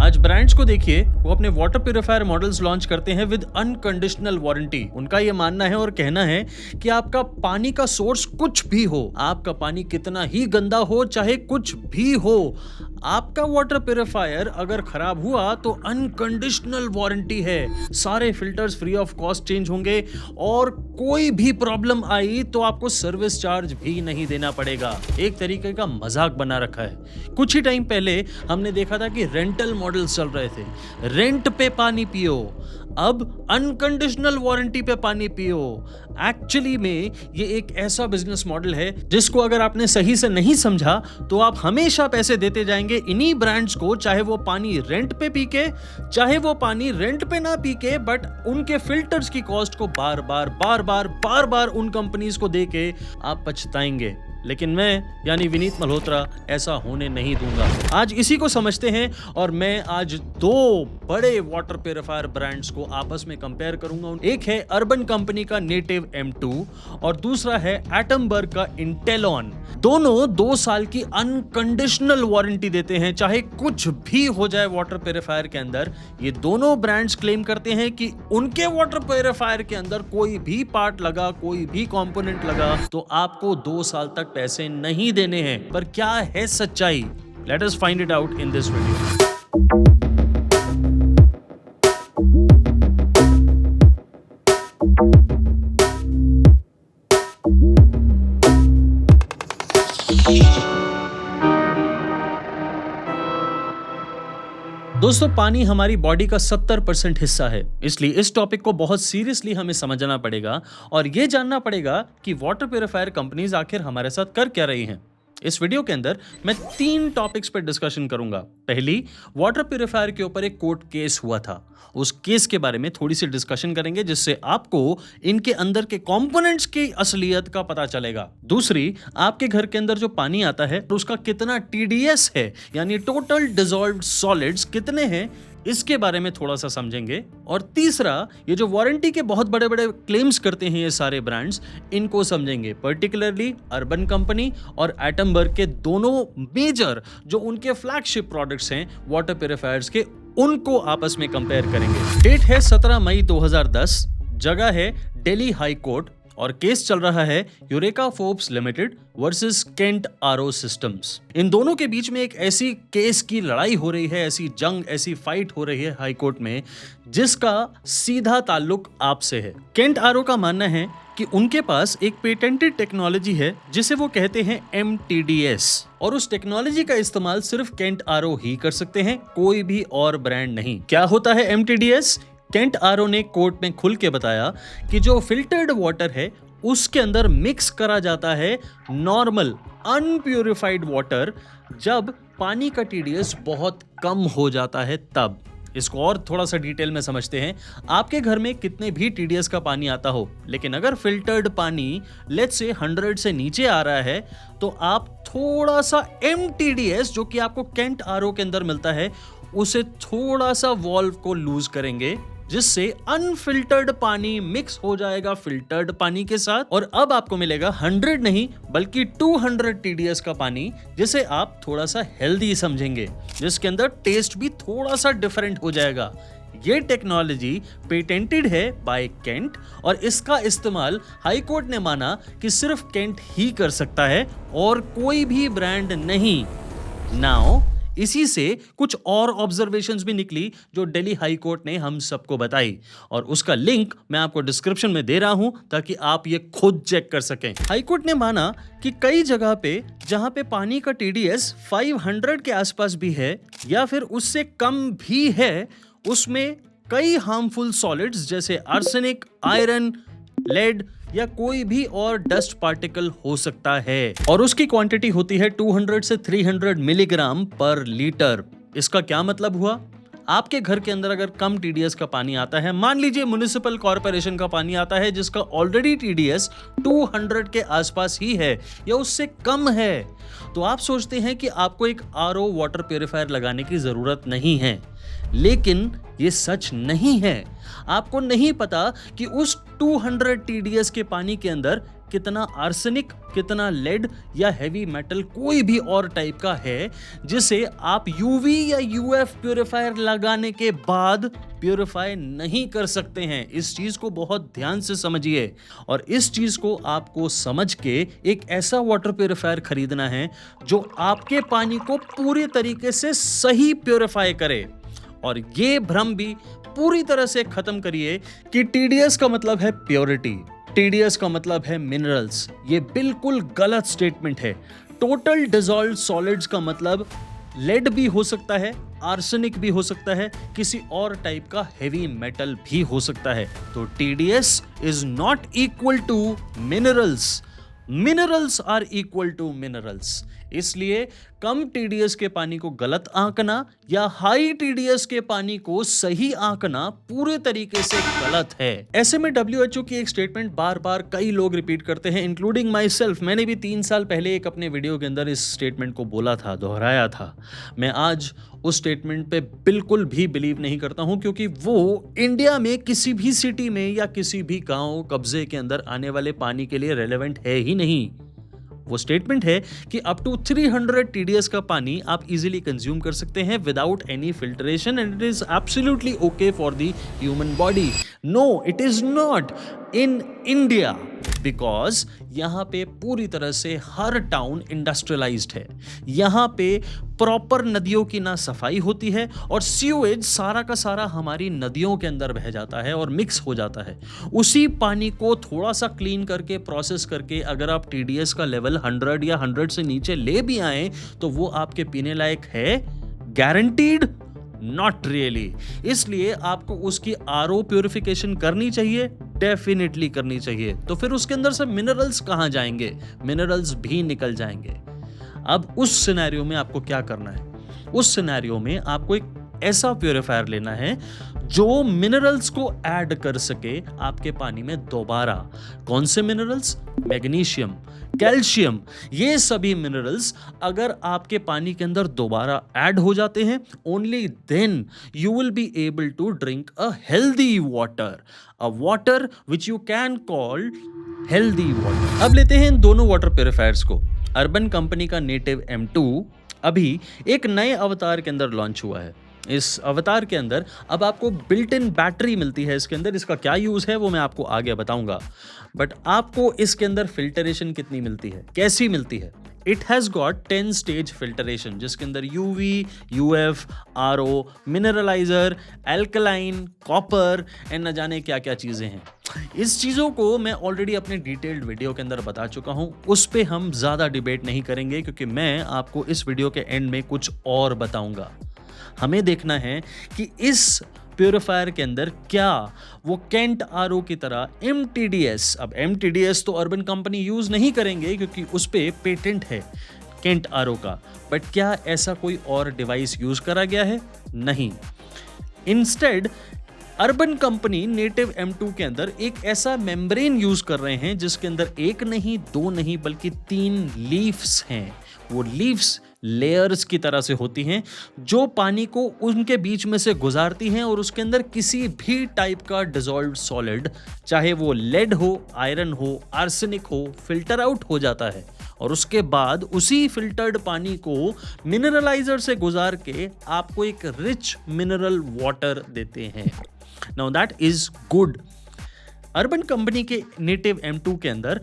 आज ब्रांड्स को देखिए, वो अपने वाटर प्यूरिफायर मॉडल्स लॉन्च करते हैं विद अनकंडीशनल वारंटी। उनका ये मानना है और कहना है कि आपका पानी का सोर्स कुछ भी हो, आपका पानी कितना ही गंदा हो, चाहे कुछ भी हो, आपका वाटर प्यूरिफायर अगर खराब हुआ तो अनकंडीशनल वारंटी है। सारे filters free of cost change होंगे और कोई भी प्रॉब्लम आई तो आपको सर्विस चार्ज भी नहीं देना पड़ेगा। एक तरीके का मजाक बना रखा है। कुछ ही टाइम पहले हमने देखा था कि रेंटल मॉडल्स चल रहे थे, रेंट पे पानी पियो, अब अनकंडीशनल वारंटी पे पानी पियो। एक्चुअली में ये एक ऐसा बिजनेस मॉडल है जिसको अगर आपने सही से नहीं समझा तो आप हमेशा पैसे देते जाएंगे इन्हीं ब्रांड्स को, चाहे वो पानी रेंट पे पी के, चाहे वो पानी रेंट पे ना पी के, बट उनके फिल्टर्स की कॉस्ट को बार बार उन कंपनीज को दे के आप पछताएंगे। लेकिन मैं यानी विनीत मल्होत्रा ऐसा होने नहीं दूंगा। आज इसी को समझते हैं और मैं आज दो बड़े वाटर प्यूरिफायर ब्रांड्स को आपस में कंपेयर करूंगा। एक है अर्बन कंपनी का नेटिव M2 और दूसरा है एटमबर्ग का इंटेलॉन। दोनों 2 साल की अनकंडीशनल वारंटी देते हैं, चाहे कुछ भी हो जाए वाटर प्यूरिफायर के अंदर। ये दोनों ब्रांड्स क्लेम करते हैं कि उनके वाटर प्यूरिफायर के अंदर कोई भी पार्ट लगा, कोई भी कंपोनेंट लगा तो आपको 2 साल तक पैसे नहीं देने हैं। पर क्या है सच्चाई? Let us find it out in this video. दोस्तों, पानी हमारी बॉडी का 70% हिस्सा है, इसलिए इस टॉपिक को बहुत सीरियसली हमें समझना पड़ेगा और यह जानना पड़ेगा कि वाटर प्यूरिफायर कंपनीज आखिर हमारे साथ कर क्या रही हैं। इस वीडियो के अंदर मैं 3 टॉपिक्स पर डिस्कशन करूंगा। पहली, वाटर प्यूरिफायर के ऊपर एक कोर्ट केस हुआ था, उस केस के बारे में थोड़ी सी डिस्कशन करेंगे जिससे आपको इनके अंदर के कंपोनेंट्स की असलियत का पता चलेगा। दूसरी, आपके घर के अंदर जो पानी आता है उसका कितना TDS है, यानी टोटल डिसॉल्व्ड सॉलिड्स कितने हैं, इसके बारे में थोड़ा सा समझेंगे। और तीसरा, ये जो वारंटी के बहुत बड़े बड़े क्लेम्स करते हैं ये सारे ब्रांड्स, इनको समझेंगे, पर्टिकुलरली अर्बन कंपनी और एटमबर्ग के दोनों मेजर जो उनके फ्लैगशिप प्रोडक्ट्स हैं वाटर प्यूरिफायर्स के, उनको आपस में कंपेयर करेंगे। डेट है 17 मई 2010, जगह है दिल्ली हाई कोर्ट और केस चल रहा है Eureka Forbes limited versus Kent RO systems. इन दोनों के बीच में एक ऐसी केस की लड़ाई हो रही है, ऐसी जंग, ऐसी फाइट हो रही है हाई कोर्ट में जिसका सीधा ताल्लुक आपसे है। केंट आरओ का मानना है कि उनके पास एक पेटेंटेड टेक्नोलॉजी है जिसे वो कहते हैं MTDS, और उस टेक्नोलॉजी का इस्तेमाल सिर्फ केंट आरओ ही कर सकते हैं, कोई भी और ब्रांड नहीं। क्या होता है MTDS? केंट आरओ ने कोर्ट में खुल के बताया कि जो फिल्टर्ड वाटर है उसके अंदर मिक्स करा जाता है नॉर्मल अनप्यूरिफाइड वाटर जब पानी का TDS बहुत कम हो जाता है तब। इसको और थोड़ा सा डिटेल में समझते हैं। आपके घर में कितने भी TDS का पानी आता हो, लेकिन अगर फिल्टर्ड पानी लेट्स से 100 से नीचे आ रहा है तो आप थोड़ा सा MTDS जो कि आपको केंट आरओ के अंदर मिलता है उसे थोड़ा सा वॉल्व को लूज करेंगे, जिससे अनफिल्टर्ड पानी मिक्स हो जाएगा फिल्टर्ड पानी के साथ, और अब आपको मिलेगा 100 नहीं बल्कि 200 TDS का पानी, जिसे आप थोड़ा सा हेल्दी समझेंगे, जिसके अंदर टेस्ट भी थोड़ा सा डिफरेंट हो जाएगा। ये टेक्नोलॉजी पेटेंटेड है बाय केंट और इसका इस्तेमाल हाई कोर्ट ने माना कि सिर्फ केंट ही कर सकता है और कोई भी ब्रांड नहीं। नाउ इसी से कुछ और ऑब्जर्वेशंस भी निकली जो दिल्ली हाई कोर्ट ने हम सबको बताई, और उसका लिंक मैं आपको डिस्क्रिप्शन में दे रहा हूं ताकि आप ये खुद चेक कर सकें। हाई कोर्ट ने माना कि कई जगह पे जहां पे पानी का TDS 500 के आसपास भी है या फिर उससे कम भी है, उसमें कई हार्मफुल सॉलिड्स जैसे आर्सेनिक, आयरन, लेड या कोई भी और डस्ट पार्टिकल हो सकता है, और उसकी क्वांटिटी होती है 200 से 300 मिलीग्राम पर लीटर। इसका क्या मतलब हुआ? आपके घर के अंदर अगर कम TDS का पानी आता है, मान लीजिए म्युनिसिपल कॉर्पोरेशन का पानी आता है जिसका ऑलरेडी TDS 200 के आसपास ही है या उससे कम है, तो आप सोचते हैं कि आपको एक RO वाटर प्यूरिफायर लगाने की जरूरत नहीं है, लेकिन ये सच नहीं है। आपको नहीं पता कि उस 200 TDS के पानी के अंदर कितना आर्सेनिक, कितना लेड या हेवी मेटल कोई भी और टाइप का है जिसे आप यूवी या यूएफ प्यूरिफायर लगाने के बाद प्यूरिफाई नहीं कर सकते हैं। इस चीज को बहुत ध्यान से समझिए और इस चीज को आपको समझ के एक ऐसा वाटर प्यूरिफायर खरीदना है जो आपके पानी को पूरी तरीके से सही प्यूरिफाई करे। और ये भ्रम भी पूरी तरह से खत्म करिए कि टीडीएस का मतलब है प्योरिटी, टीडीएस का मतलब है मिनरल्स। ये बिल्कुल गलत स्टेटमेंट है। टोटल डिसॉल्व्ड सॉलिड्स का मतलब लेड भी हो सकता है, आर्सेनिक भी हो सकता है, किसी और टाइप का हेवी मेटल भी हो सकता है। तो TDS is not equal to minerals, minerals are equal to minerals. इसलिए कम टीडीएस के पानी को गलत आंकना या हाई टीडीएस के पानी को सही आंकना पूरे तरीके से गलत है। ऐसे में डब्ल्यूएचओ की एक स्टेटमेंट बार बार कई लोग रिपीट करते हैं, इंक्लूडिंग माई सेल्फ। मैंने भी 3 साल पहले एक अपने वीडियो के अंदर इस स्टेटमेंट को बोला था, दोहराया था। मैं आज उस स्टेटमेंट पे बिल्कुल भी बिलीव नहीं करता हूं, क्योंकि वो इंडिया में किसी भी सिटी में या किसी भी गांव कब्जे के अंदर आने वाले पानी के लिए रेलेवेंट है ही नहीं। वो स्टेटमेंट है कि अप टू 300 टीडीएस का पानी आप इजीली कंज्यूम कर सकते हैं without any filtration and it is absolutely okay for the human body. No, it is not in India, because यहाँ पे पूरी तरह से हर टाउन इंडस्ट्रियलाइज्ड है। यहाँ पे प्रॉपर नदियों की ना सफाई होती है और सीवेज सारा का सारा हमारी नदियों के अंदर बह जाता है और मिक्स हो जाता है। उसी पानी को थोड़ा सा क्लीन करके प्रोसेस करके अगर आप टीडीएस का लेवल 100 या 100 से नीचे ले भी आए तो वो आपके पीने लायक है? गारंटीड? Not really. इसलिए आपको उसकी आरओ प्यूरिफिकेशन करनी चाहिए, डेफिनेटली करनी चाहिए। तो फिर उसके अंदर से मिनरल्स कहां जाएंगे? मिनरल्स भी निकल जाएंगे। अब उस सिनेरियो में आपको क्या करना है? उस सिनेरियो में आपको एक ऐसा प्यूरिफायर लेना है जो मिनरल्स को ऐड कर सके आपके पानी में दोबारा। कौन से मिनरल्स? मैग्नीशियम, कैल्शियम, ये सभी मिनरल्स अगर आपके पानी के अंदर दोबारा ऐड हो जाते हैं, only then you will be able to drink a healthy water, a water which you can call healthy water. अब लेते हैं इन दोनों वाटर प्यूरिफायर्स को। अर्बन कंपनी का नेटिव M2 अभी एक नए अवतार के अंदर लॉन्च हुआ है। इस अवतार के अंदर अब आपको बिल्ट इन बैटरी मिलती है। इसके अंदर इसका क्या यूज है वो मैं आपको आगे बताऊंगा, बट आपको इसके अंदर फिल्टरेशन कितनी मिलती है, कैसी मिलती है? It has got 10 stage filtration, जिसके अंदर UV, UF, RO, mineraliser, alkaline, copper and न जाने क्या क्या चीजें हैं। इस चीजों को मैं ऑलरेडी अपने डिटेल्ड वीडियो के अंदर बता चुका हूं, उस पे हम ज्यादा डिबेट नहीं करेंगे क्योंकि मैं आपको इस वीडियो के एंड में कुछ और बताऊंगा। हमें देखना है कि इस प्यूरिफायर के अंदर क्या वो केंट आरओ की तरह MTDS, अब MTDS तो अर्बन कंपनी यूज नहीं करेंगे क्योंकि उस पे पेटेंट है केंट आरओ का, बट क्या ऐसा कोई और डिवाइस यूज करा गया है? नहीं। Instead urban company native M2 के अंदर एक ऐसा मेम्ब्रेन यूज कर रहे हैं जिसके अंदर एक नहीं, दो नहीं, बल्कि 3 लीफ्स हैं। वो लीव्स लेयर्स की तरह से होती हैं जो पानी को उनके बीच में से गुजारती हैं और उसके अंदर किसी भी टाइप का डिसॉल्व्ड सॉलिड, चाहे वो लेड हो, आयरन हो, आर्सेनिक हो, फिल्टर आउट हो जाता है और उसके बाद उसी फिल्टर्ड पानी को मिनरलाइजर से गुजार के आपको एक रिच मिनरल वाटर देते हैं। Now that is good. Urban company के नेटिव M2 के अंदर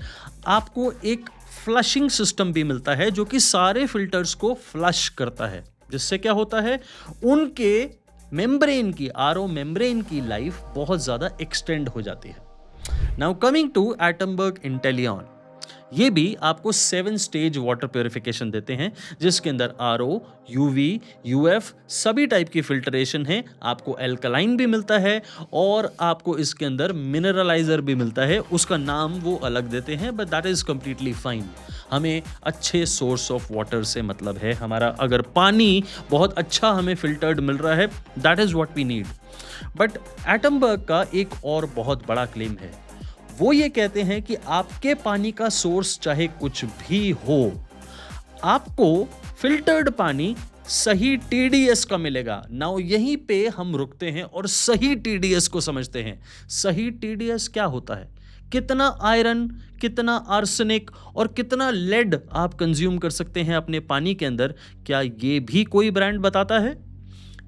आपको एक फ्लशिंग सिस्टम भी मिलता है जो कि सारे फिल्टर्स को फ्लश करता है, जिससे क्या होता है, उनके मेम्ब्रेन की, आरओ मेम्ब्रेन की लाइफ बहुत ज्यादा एक्सटेंड हो जाती है। नाउ कमिंग टू एटमबर्ग इंटेलियन, ये भी आपको 7 स्टेज वाटर प्यूरिफिकेशन देते हैं जिसके अंदर आरओ, यूवी, यूएफ सभी टाइप की फिल्टरेशन है। आपको एल्कलाइन भी मिलता है और आपको इसके अंदर मिनरलाइजर भी मिलता है। उसका नाम वो अलग देते हैं, but that is completely fine. हमें अच्छे सोर्स ऑफ वाटर से मतलब है। हमारा अगर पानी बहुत अच्छा हमें फिल्टर्ड मिल रहा है, that is what we need. But Atomberg का एक और बहुत बड़ा क्लेम है। वो ये कहते हैं कि आपके पानी का सोर्स चाहे कुछ भी हो, आपको फिल्टर्ड पानी सही TDS का मिलेगा। नाउ यहीं पे हम रुकते हैं और सही TDS को समझते हैं। सही TDS क्या होता है? कितना आयरन, कितना आर्सेनिक और कितना लेड आप कंज्यूम कर सकते हैं अपने पानी के अंदर, क्या ये भी कोई ब्रांड बताता है?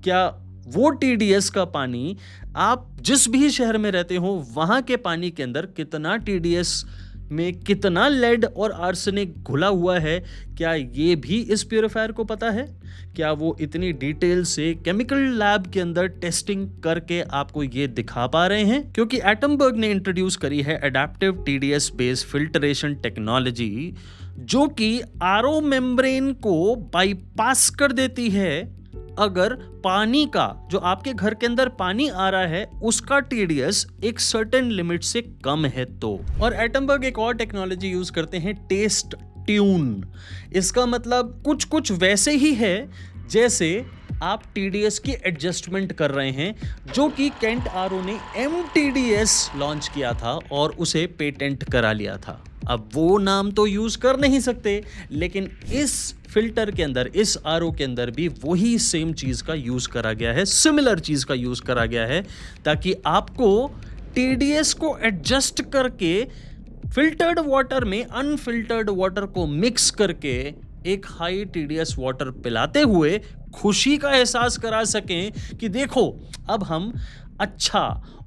क्या वो टीडीएस का पानी आप जिस भी शहर में रहते हो वहां के पानी के अंदर कितना टीडीएस में कितना लेड और आर्सेनिक घुला हुआ है, क्या ये भी इस प्यूरिफायर को पता है? क्या वो इतनी डिटेल से केमिकल लैब के अंदर टेस्टिंग करके आपको ये दिखा पा रहे हैं? क्योंकि एटमबर्ग ने इंट्रोड्यूस करी है adaptive TDS based filtration technology, जो कि आरओ मेम्ब्रेन को बाईपास कर देती है अगर पानी का, जो आपके घर के अंदर पानी आ रहा है, उसका टीडीएस एक सर्टेन लिमिट से कम है तो। और एटमबर्ग एक और टेक्नोलॉजी यूज करते हैं, टेस्ट ट्यून। इसका मतलब कुछ कुछ वैसे ही है जैसे आप टीडीएस की एडजस्टमेंट कर रहे हैं, जो कि केंट आरओ ने एमटीडीएस लॉन्च किया था और उसे पेटेंट करा लिया था। अब वो नाम तो यूज कर नहीं सकते, लेकिन इस फिल्टर के अंदर, इस आरओ के अंदर भी वही सेम चीज का यूज करा गया है, सिमिलर चीज का यूज करा गया है, ताकि आपको टीडीएस को एडजस्ट करके फिल्टर्ड वाटर में अनफिल्टर्ड वाटर को मिक्स करके एक हाई टीडीएस वाटर पिलाते हुए खुशी का एहसास करा सकें कि देखो अब हम अच्छा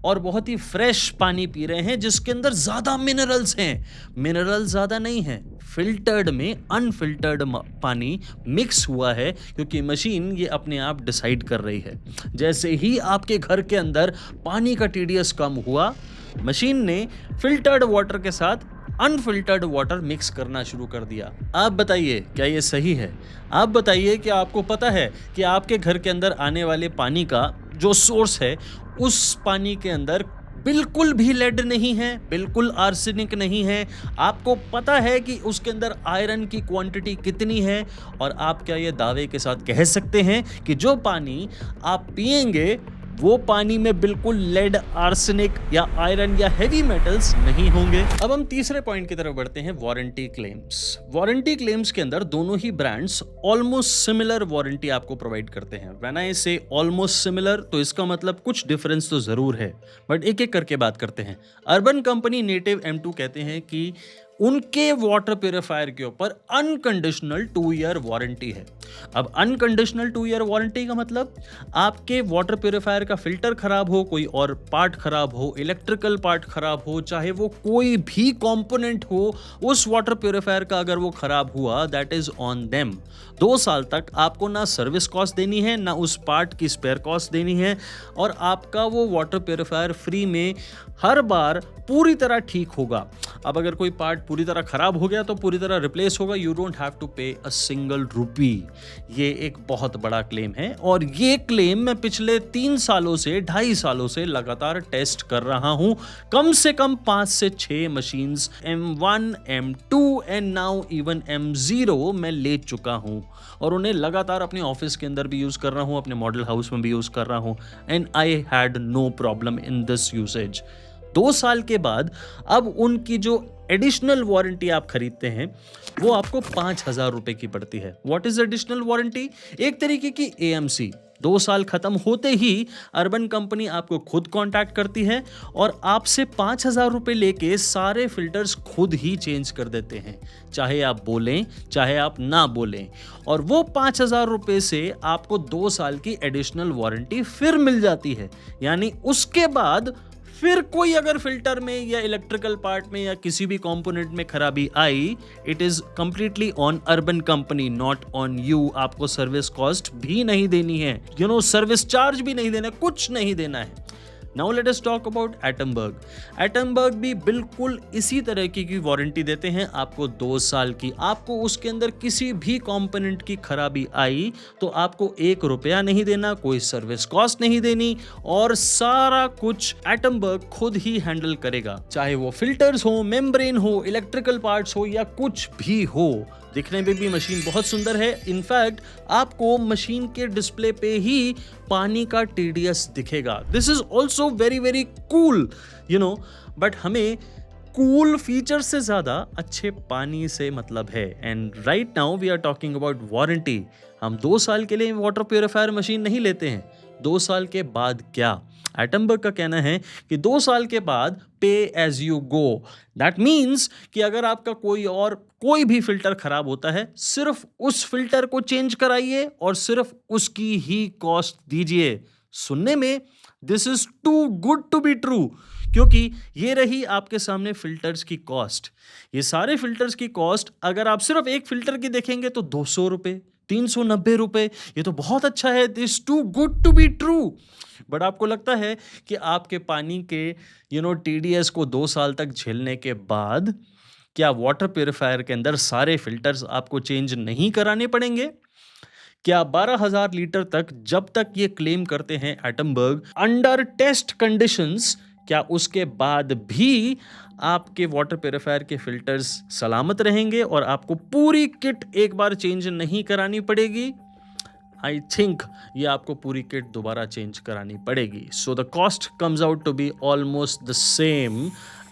और बहुत ही फ्रेश पानी पी रहे हैं जिसके अंदर ज्यादा मिनरल्स हैं। मिनरल ज्यादा नहीं है, फिल्टर्ड में अनफिल्टर्ड पानी मिक्स हुआ है, क्योंकि मशीन ये अपने आप डिसाइड कर रही है। जैसे ही आपके घर के अंदर पानी का टीडीएस कम हुआ, मशीन ने फिल्टर्ड वाटर के साथ अनफिल्टर्ड वाटर मिक्स करना शुरू कर दिया। आप बताइए क्या ये सही है? आप बताइए कि आपको पता है कि आपके घर के अंदर आने वाले पानी का जो सोर्स है, उस पानी के अंदर बिल्कुल भी लेड नहीं है, बिल्कुल आर्सेनिक नहीं है। आपको पता है कि उसके अंदर आयरन की क्वांटिटी कितनी है, और आप क्या ये दावे के साथ कह सकते हैं कि जो पानी आप पिएंगे वो पानी में बिल्कुल लेड, आर्सेनिक या आयरन या हेवी मेटल्स नहीं होंगे? अब हम तीसरे पॉइंट की तरफ बढ़ते हैं, वारंटी क्लेम्स। वारंटी क्लेम्स के अंदर दोनों ही ब्रांड्स ऑलमोस्ट सिमिलर वारंटी आपको प्रोवाइड करते हैं। व्हेन आई से ऑलमोस्ट सिमिलर, तो इसका मतलब कुछ डिफरेंस तो जरूर है, बट एक एक करके बात करते हैं। अर्बन कंपनी नेटिव M2 कहते हैं कि उनके वाटर प्यूरिफायर के ऊपर अनकंडीशनल 2 ईयर वारंटी है। अब अनकंडीशनल 2 ईयर वारंटी का मतलब आपके वाटर प्यूरिफायर का फिल्टर खराब हो, कोई और पार्ट खराब हो, इलेक्ट्रिकल पार्ट खराब हो, चाहे वो कोई भी कंपोनेंट हो, उस वाटर प्यूरिफायर का अगर वो खराब हुआ, दैट इज ऑन देम। 2 साल तक आपको ना सर्विस कॉस्ट देनी है, ना उस पार्ट की स्पेयर कॉस्ट देनी है, और आपका वो वाटर प्यूरिफायर फ्री में हर बार पूरी तरह ठीक होगा। अब अगर कोई पार्ट पूरी तरह खराब हो गया तो पूरी तरह रिप्लेस होगा, यू डोंट हैव टू पे अ सिंगल रुपी। ये एक बहुत बड़ा क्लेम है, और ये क्लेम मैं पिछले 3 सालों से, 2.5 सालों से लगातार टेस्ट कर रहा हूं। कम से कम 5 से 6 machines M1, M2 and now even M0 मैं ले चुका हूं, और उन्हें लगातार अपने ऑफिस के अंदर भी यूज कर रहा हूं, अपने मॉडल हाउस में भी यूज कर रहा हूं, and I had no problem in this usage. 2 साल के बाद अब उनकी जो एडिशनल वारंटी आप खरीदते हैं वो आपको 5,000 रुपए की पड़ती है। What is additional warranty? एक तरीके की AMC। 2 साल खत्म होते ही अर्बन कंपनी आपको खुद कांटेक्ट करती है और आपसे 5,000 रुपए लेके सारे फिल्टर्स खुद ही चेंज कर देते हैं, चाहे आप बोलें चाहे आप ना बोलें। और वो 5,000 रुपए से आपको 2 साल की एडिशनल वारंटी फिर मिल जाती है। यानी उसके बाद फिर कोई अगर फिल्टर में या इलेक्ट्रिकल पार्ट में या किसी भी कंपोनेंट में खराबी आई, it is completely on Urban Company, not on you. आपको सर्विस कॉस्ट भी नहीं देनी है, सर्विस चार्ज भी नहीं देना, कुछ नहीं देना है। Now let us talk about Atomberg. Atomberg भी बिल्कुल इसी तरह की वारंटी देते हैं आपको 2 साल की। आपको उसके अंदर किसी भी कंपोनेंट की खराबी आई तो आपको 1 रुपया नहीं देना, कोई सर्विस कॉस्ट नहीं देनी, और सारा कुछ एटमबर्ग खुद ही हैंडल करेगा। चाहे वो फिल्टर्स हो, मेम्ब्रेन हो, इलेक्ट्रिकल पार्ट्स हो या कुछ भी हो। दिखने में भी मशीन बहुत सुंदर है। इनफैक्ट आपको मशीन के डिस्प्ले पे ही पानी का TDS दिखेगा। This is also very very cool, but हमें कूल फीचर से ज्यादा अच्छे पानी से मतलब है। And right now we are talking about warranty. हम 2 साल के लिए वाटर प्यूरिफायर मशीन नहीं लेते हैं, 2 साल के बाद क्या? एटमबर्ग का कहना है कि 2 साल के बाद pay as you go. That means कि अगर आपका कोई भी फिल्टर खराब होता है, सिर्फ उस फिल्टर को चेंज कराइए और सिर्फ उसकी ही कॉस्ट दीजिए। सुनने में this is too good to be true, क्योंकि ये रही आपके सामने फिल्टर्स की कॉस्ट। ये सारे फिल्टर्स की कॉस्ट अगर आप सिर्फ एक फिल्टर की देखेंगे तो 200 रुपए, 390 रुपए, ये तो बहुत अच्छा है, this too good to be true. But आपको लगता है कि आपके पानी के TDS को 2 साल तक झेलने के बाद क्या वाटर प्यूरिफायर के अंदर सारे फिल्टर्स आपको चेंज नहीं कराने पड़ेंगे? क्या 12,000 लीटर तक, जब तक ये क्लेम करते हैं एटमबर्ग, अंडर टेस्ट कंडीशंस, क्या उसके बाद भी आपके वाटर प्यूरिफायर के फिल्टर्स सलामत रहेंगे और आपको पूरी किट एक बार चेंज नहीं करानी पड़ेगी? आई थिंक ये आपको पूरी किट दोबारा चेंज करानी पड़ेगी। So the cost comes out to be almost the same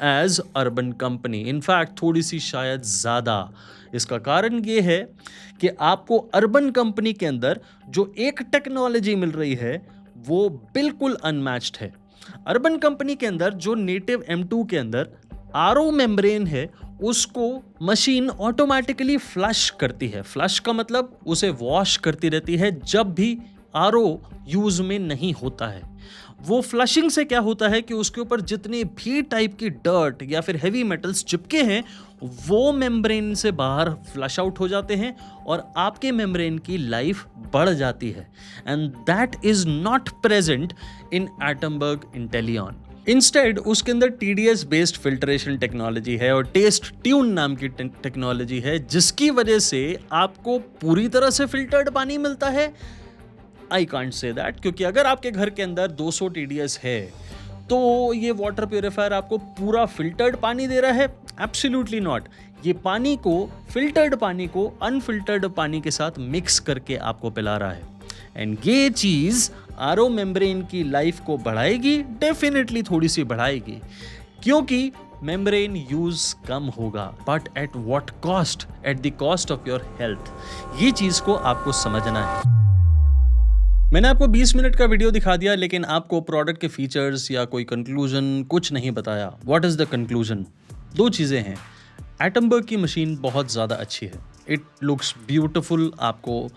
as Urban Company, in fact थोड़ी सी शायद ज़्यादा। इसका कारण ये है कि आपको अर्बन कंपनी के अंदर जो एक टेक्नोलॉजी मिल रही है वो बिल्कुल अनमैच्ड है। अर्बन कंपनी के अंदर जो नेटिव M2 के अंदर आरओ मेम्ब्रेन है, उसको मशीन ऑटोमेटिकली फ्लश करती है। फ्लश का मतलब उसे वॉश करती रहती है जब भी आरओ यूज में नहीं होता है। वो फ्लशिंग से क्या होता है कि उसके ऊपर जितने भी टाइप की डर्ट या फिर हेवी मेटल्स चिपके हैं वो मेम्ब्रेन से बाहर फ्लश आउट हो जाते हैं और आपके मेम्ब्रेन की लाइफ बढ़ जाती है। And that is not present in Atomberg Intellon. Instead उसके अंदर TDS बेस्ड फिल्ट्रेशन टेक्नोलॉजी है और टेस्ट ट्यून नाम की टेक्नोलॉजी है, जिसकी वजह से आपको पूरी तरह से फिल्टर्ड पानी मिलता है। आई कांट से दैट, क्योंकि अगर आपके घर के अंदर 200 TDS है तो ये वाटर प्यूरिफायर आपको पूरा फिल्टर्ड पानी दे रहा है? Absolutely not. ये पानी को, फिल्टर्ड पानी को अनफिल्टर्ड पानी के साथ मिक्स करके आपको पिला रहा है। एंड ये चीज आरओ मेम्ब्रेन की लाइफ को बढ़ाएगी, डेफिनेटली थोड़ी सी बढ़ाएगी, क्योंकि मेम्ब्रेन यूज कम होगा, but at what cost? At the cost of your health. ये चीज को आपको समझना है। मैंने आपको 20 मिनट का वीडियो दिखा दिया, लेकिन आपको प्रोडक्ट के फीचर्स या कोई कंक्लूजन कुछ नहीं बताया। What is the conclusion? 2 चीजें हैं। एटमबर्ग की मशीन बहुत ज़्यादा अच्छी है, इट लुक्स ब्यूटिफुल। आपको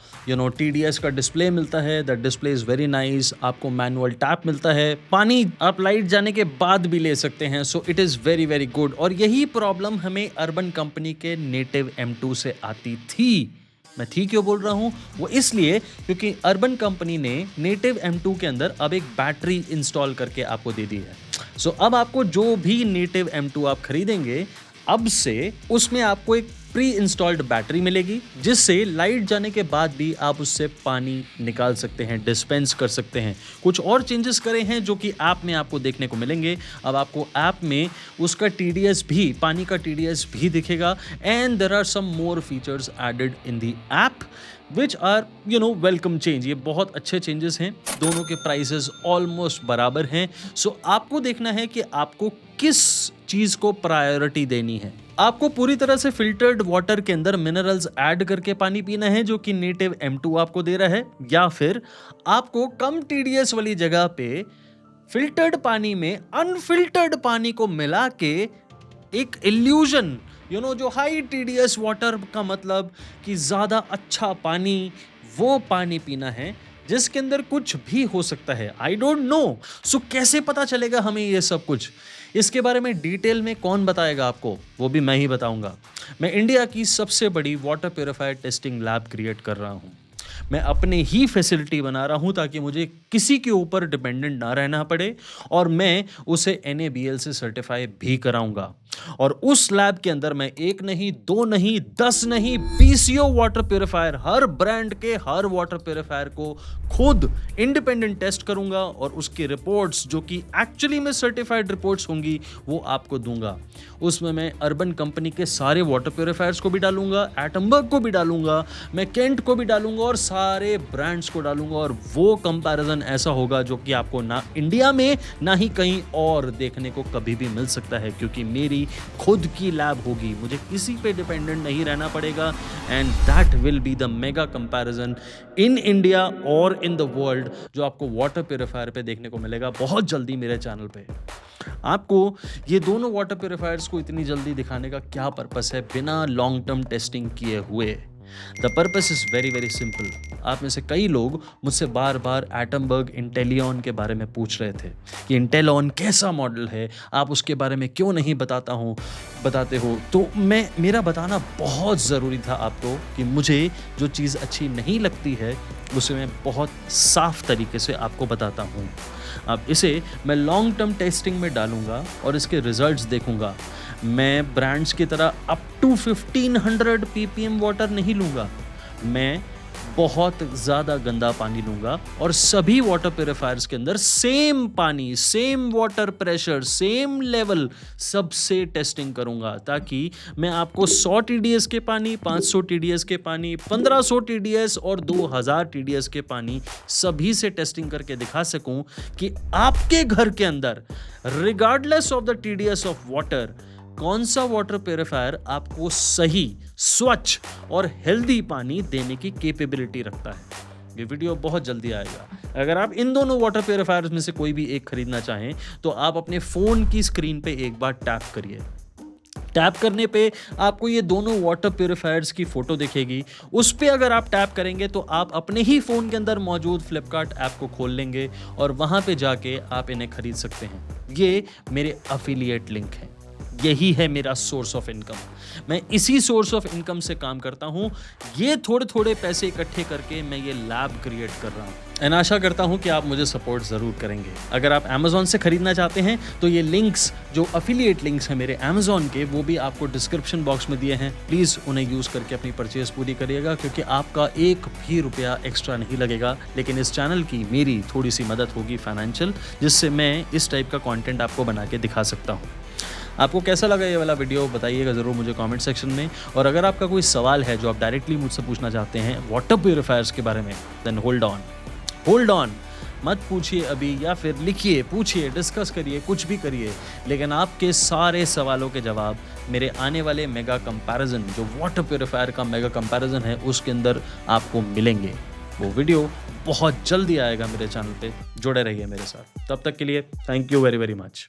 TDS का डिस्प्ले मिलता है, the display is very nice. आपको मैनुअल टैप मिलता है, पानी आप लाइट जाने के बाद भी ले सकते हैं। So it is very very good. और यही प्रॉब्लम हमें अर्बन कंपनी के नेटिव M2 से आती थी। मैं ठीक क्यों बोल रहा हूँ? वो इसलिए क्योंकि अर्बन कंपनी ने नेटिव M2 के अंदर अब एक बैटरी इंस्टॉल करके आपको दे दी है। सो अब आपको जो भी नेटिव M2 आप खरीदेंगे, अब से उसमें आपको एक प्री इंस्टॉल्ड बैटरी मिलेगी, जिससे लाइट जाने के बाद भी आप उससे पानी निकाल सकते हैं, डिस्पेंस कर सकते हैं। कुछ और चेंजेस करे हैं जो कि ऐप में आपको देखने को मिलेंगे। अब आपको ऐप में उसका TDS भी, पानी का TDS भी दिखेगा। And there are some more features added in the app which are welcome change. ये बहुत अच्छे चेंजेस हैं। दोनों के प्राइसेस ऑलमोस्ट बराबर हैं। सो आपको देखना है कि आपको किस चीज को प्रायोरिटी देनी है। आपको पूरी तरह से फिल्टर्ड वाटर के अंदर मिनरल्स ऐड करके पानी पीना है, जो कि नेटिव M2 आपको दे रहा है, या फिर आपको कम TDS वाली जगह पे फिल्टर्ड पानी में अनफिल्टर्ड पानी को मिला के एक इल्यूजन, जो हाई TDS वाटर का मतलब कि ज्यादा अच्छा पानी, वो पानी पीना है जिसके अंदर कुछ भी हो सकता है। I don't know. सो कैसे पता चलेगा हमें ये सब कुछ? इसके बारे में डिटेल में कौन बताएगा आपको? वो भी मैं ही बताऊंगा। मैं इंडिया की सबसे बड़ी water purifier testing lab create कर रहा हूँ। मैं अपने ही फैसिलिटी बना रहा हूँ ताकि मुझे किसी के ऊपर डिपेंडेंट ना रहना पड़े, और मैं उसे NABL से सर्टिफाई भी कराऊंगा। और उस लैब के अंदर मैं 1 नहीं, 2 नहीं, 10 नहीं, 20 वाटर प्यूरिफायर, हर ब्रांड के हर वाटर प्यूरिफायर को खुद इंडिपेंडेंट टेस्ट करूंगा, और उसकी रिपोर्ट्स जो कि एक्चुअली में सर्टिफाइड रिपोर्ट्स होंगी वो आपको दूंगा। उसमें मैं अर्बन कंपनी के सारे वाटर प्यूरिफायर्स को भी डालूंगा, एटमबर्ग को भी डालूंगा, मैं केंट को भी डालूंगा, और सारे ब्रांड्स को डालूंगा और वो कंपैरिजन ऐसा होगा जो कि आपको ना इंडिया में ना ही कहीं और देखने को कभी भी मिल सकता है, क्योंकि मेरी खुद की लैब होगी, मुझे किसी पे डिपेंडेंट नहीं रहना पड़ेगा। And that will be the mega comparison in India और इन द वर्ल्ड जो आपको वाटर प्यूरिफायर पे देखने को मिलेगा बहुत जल्दी मेरे चैनल पे। आपको ये दोनों वाटर प्यूरिफायर्स को इतनी जल्दी दिखाने का क्या पर्पस है बिना लॉन्ग टर्म टेस्टिंग किए हुए? The purpose is very very simple. आप में से कई लोग मुझसे बार बार एटमबर्ग इंटेलियन के बारे में पूछ रहे थे कि इंटेलियन कैसा मॉडल है, आप उसके बारे में क्यों नहीं बताते हो। तो मेरा बताना बहुत ज़रूरी था आपको कि मुझे जो चीज़ अच्छी नहीं लगती है उसे मैं बहुत साफ तरीके से आपको बताता हूँ। अब इसे मैं लॉन्ग टर्म टेस्टिंग में डालूंगा और इसके रिजल्ट्स देखूंगा। मैं ब्रांड्स की तरह अप टू 1500 ppm वाटर नहीं लूँगा, मैं बहुत ज़्यादा गंदा पानी लूँगा और सभी वाटर प्यूरिफायर्स के अंदर सेम पानी, same water pressure, same level सबसे टेस्टिंग करूँगा, ताकि मैं आपको 100 TDS के पानी, 500 TDS के पानी, 1500 TDS और 2000 TDS के पानी सभी से टेस्टिंग करके दिखा सकूँ कि आपके घर के अंदर regardless of the TDS of water कौन सा वाटर प्यूरिफायर आपको सही, स्वच्छ और हेल्दी पानी देने की कैपेबिलिटी रखता है। ये वीडियो बहुत जल्दी आएगा। अगर आप इन दोनों वाटर प्यूरिफायर्स में से कोई भी एक खरीदना चाहें तो आप अपने फ़ोन की स्क्रीन पे एक बार टैप करिए। टैप करने पे आपको ये दोनों वाटर प्यूरिफायर्स की फ़ोटो दिखेगी। उस पे अगर आप टैप करेंगे तो आप अपने ही फ़ोन के अंदर मौजूद फ्लिपकार्ट ऐप को खोल लेंगे और वहाँ पे जाके आप इन्हें खरीद सकते हैं। ये मेरे अफिलिएट लिंक हैं, यही है मेरा सोर्स ऑफ इनकम। मैं इसी सोर्स ऑफ इनकम से काम करता हूँ। ये थोड़े थोड़े पैसे इकट्ठे करके मैं ये लैब क्रिएट कर रहा हूँ एंड आशा करता हूँ कि आप मुझे सपोर्ट ज़रूर करेंगे। अगर आप अमेज़ॉन से खरीदना चाहते हैं तो ये लिंक्स जो अफिलिएट लिंक्स हैं मेरे अमेज़ॉन के, वो भी आपको डिस्क्रिप्शन बॉक्स में दिए हैं। प्लीज़ उन्हें यूज़ करके अपनी परचेज पूरी करिएगा, क्योंकि आपका एक भी रुपया एक्स्ट्रा नहीं लगेगा, लेकिन इस चैनल की मेरी थोड़ी सी मदद होगी फाइनेंशियल, जिससे मैं इस टाइप का कॉन्टेंट आपको बना के दिखा सकता हूँ। आपको कैसा लगा ये वाला वीडियो बताइएगा ज़रूर मुझे कमेंट सेक्शन में। और अगर आपका कोई सवाल है जो आप डायरेक्टली मुझसे पूछना चाहते हैं वाटर प्यूरिफायर्स के बारे में, देन होल्ड ऑन, मत पूछिए अभी, या फिर लिखिए, पूछिए, डिस्कस करिए, कुछ भी करिए, लेकिन आपके सारे सवालों के जवाब मेरे आने वाले मेगा कंपैरिजन, जो वाटर प्यूरिफायर का मेगा कंपैरिजन है, उसके अंदर आपको मिलेंगे। वो वीडियो बहुत जल्दी आएगा मेरे चैनल पे, जुड़े रहिए मेरे साथ। तब तक के लिए thank you very very much.